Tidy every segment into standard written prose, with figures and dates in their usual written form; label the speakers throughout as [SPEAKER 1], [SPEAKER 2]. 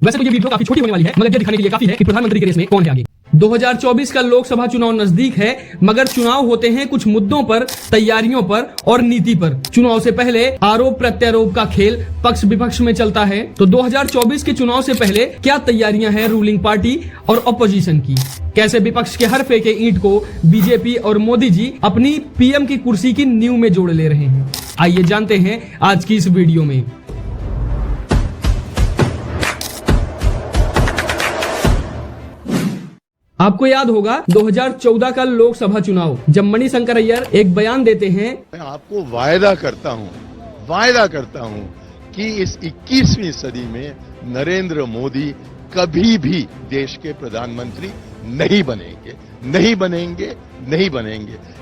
[SPEAKER 1] वैसे तो ये वीडियो काफी छोटी होने वाली है, मगर ये दिखाने के लिए काफी है कि प्रधानमंत्री के रेस में कौन है आगे। 2024 का लोकसभा चुनाव नजदीक है, मगर चुनाव होते हैं कुछ मुद्दों पर, तैयारियों पर और नीति पर। चुनाव से पहले आरोप प्रत्यारोप का खेल पक्ष विपक्ष में चलता है। तो 2024 के चुनाव से पहले क्या तैयारियां हैं रूलिंग पार्टी और अपोजिशन की? कैसे विपक्ष के हर फेंके ईंट को बीजेपी और मोदी जी अपनी पीएम की कुर्सी की नींव में जोड़ ले रहे हैं? आइए जानते हैं आज की इस वीडियो में। आपको याद होगा 2014 का लोकसभा चुनाव, जब मणिशंकर अय्यर एक बयान देते हैं,
[SPEAKER 2] मैं आपको वायदा करता हूं कि इस 21वीं सदी में नरेंद्र मोदी कभी भी देश के प्रधानमंत्री नहीं बनेंगे।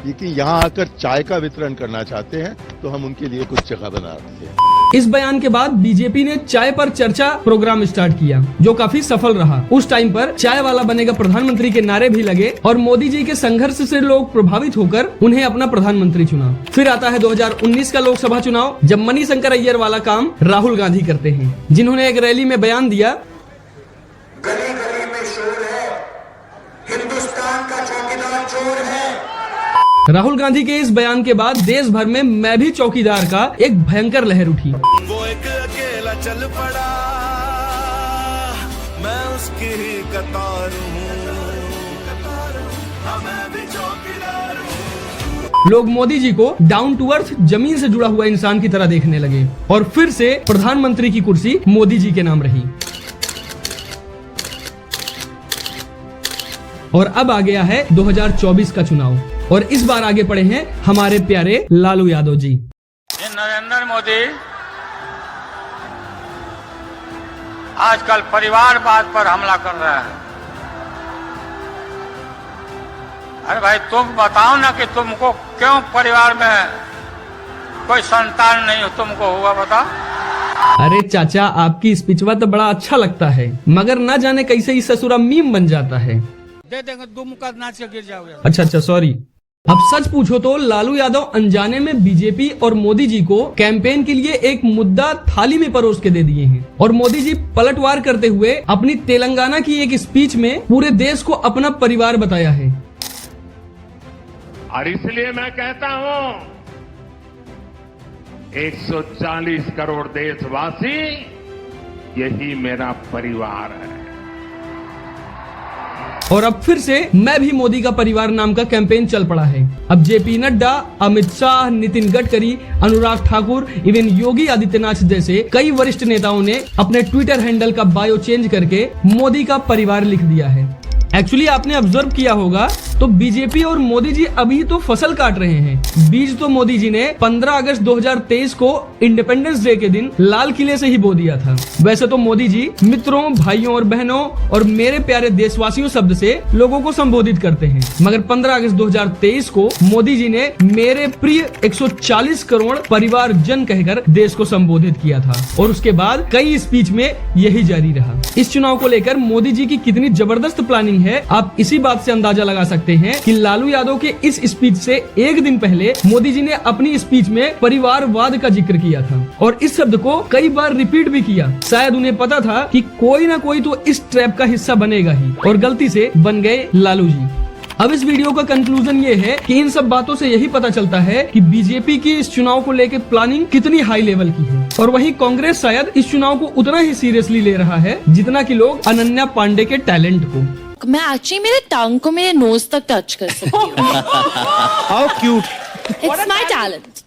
[SPEAKER 2] लेकिन यहां आकर चाय का वितरण करना चाहते हैं तो हम उनके लिए कुछ जगह बना रखते हैं।
[SPEAKER 1] इस बयान के बाद बीजेपी ने चाय पर चर्चा प्रोग्राम स्टार्ट किया, जो काफी सफल रहा। उस टाइम पर चाय वाला बनेगा प्रधानमंत्री के नारे भी लगे और मोदी जी के संघर्ष से लोग प्रभावित होकर उन्हें अपना प्रधानमंत्री चुना। फिर आता है 2019 का लोकसभा चुनाव, जब मणिशंकर अय्यर वाला काम राहुल गांधी करते हैं, जिन्होंने एक रैली में बयान दिया,
[SPEAKER 3] गली गली में शोर है, हिंदुस्तान का चौकीदार चोर है।
[SPEAKER 1] राहुल गांधी के इस बयान के बाद देश भर में मैं भी चौकीदार का एक भयंकर लहर उठी।
[SPEAKER 4] वो एक अकेला चल पड़ा, मैं उसकी ही कतार हूँ, मैं भी चौकीदार हूँ।
[SPEAKER 1] लोग मोदी जी को डाउन टू अर्थ, जमीन से जुड़ा हुआ इंसान की तरह देखने लगे और फिर से प्रधानमंत्री की कुर्सी मोदी जी के नाम रही। और अब आ गया है 2024 का चुनाव और इस बार आगे पड़े हैं हमारे प्यारे लालू यादव जी।
[SPEAKER 5] ये नरेंद्र मोदी आजकल परिवारवाद पर हमला कर रहा है। अरे भाई, तुम बताओ ना कि तुमको क्यों परिवार में कोई संतान नहीं तुमको हुआ, बताओ।
[SPEAKER 1] अरे चाचा, आपकी स्पीचवा तो बड़ा अच्छा लगता है, मगर ना जाने कैसे ही ससुरा मीम बन जाता है।
[SPEAKER 5] दे देंगे, दो मुक्का नाच के गिर जाओगे।
[SPEAKER 1] अच्छा, सॉरी। अब सच पूछो तो लालू यादव अनजाने में बीजेपी और मोदी जी को कैंपेन के लिए एक मुद्दा थाली में परोस के दे दिए हैं और मोदी जी पलटवार करते हुए अपनी तेलंगाना की एक स्पीच में पूरे देश को अपना परिवार बताया है।
[SPEAKER 6] और इसलिए मैं कहता हूं, 140 करोड़ देशवासी यही मेरा परिवार है।
[SPEAKER 1] और अब फिर से मैं भी मोदी का परिवार नाम का कैंपेन चल पड़ा है। अब जेपी नड्डा, अमित शाह, नितिन गडकरी, अनुराग ठाकुर, इवन योगी आदित्यनाथ जैसे कई वरिष्ठ नेताओं ने अपने ट्विटर हैंडल का बायो चेंज करके मोदी का परिवार लिख दिया है। एक्चुअली आपने ऑब्जर्व किया होगा तो बीजेपी और मोदी जी अभी तो फसल काट रहे हैं। बीज तो मोदी जी ने 15 अगस्त 2023 को इंडिपेंडेंस डे के दिन लाल किले से ही बो दिया था। वैसे तो मोदी जी मित्रों, भाइयों और बहनों और मेरे प्यारे देशवासियों शब्द से लोगों को संबोधित करते हैं, मगर 15 अगस्त 2023 को मोदी जी ने मेरे प्रिय 140 करोड़ परिवार जन कहकर देश को संबोधित किया था और उसके बाद कई स्पीच में यही जारी रहा। इस चुनाव को लेकर मोदी जी की कितनी जबरदस्त प्लानिंग है, आप इसी बात से अंदाजा लगा सकते हैं कि लालू यादव के इस स्पीच से एक दिन पहले मोदी जी ने अपनी स्पीच में परिवारवाद का जिक्र किया था और इस शब्द को कई बार रिपीट भी किया। शायद उन्हें पता था कि कोई ना कोई तो इस ट्रैप का हिस्सा बनेगा ही और गलती से बन गए लालू जी। अब इस वीडियो का कंक्लूजन ये है कि इन सब बातों से यही पता चलता है कि बीजेपी की इस चुनाव को लेकर प्लानिंग कितनी हाई लेवल की है और वहीं कांग्रेस शायद इस चुनाव को उतना ही सीरियसली ले रहा है जितना कि लोग अनन्या पांडे के टैलेंट को।
[SPEAKER 7] मैं एक्चुअली मेरे टंग को मेरे नोज तक टच कर सकती हूँ।
[SPEAKER 1] How cute.
[SPEAKER 7] It's my talent.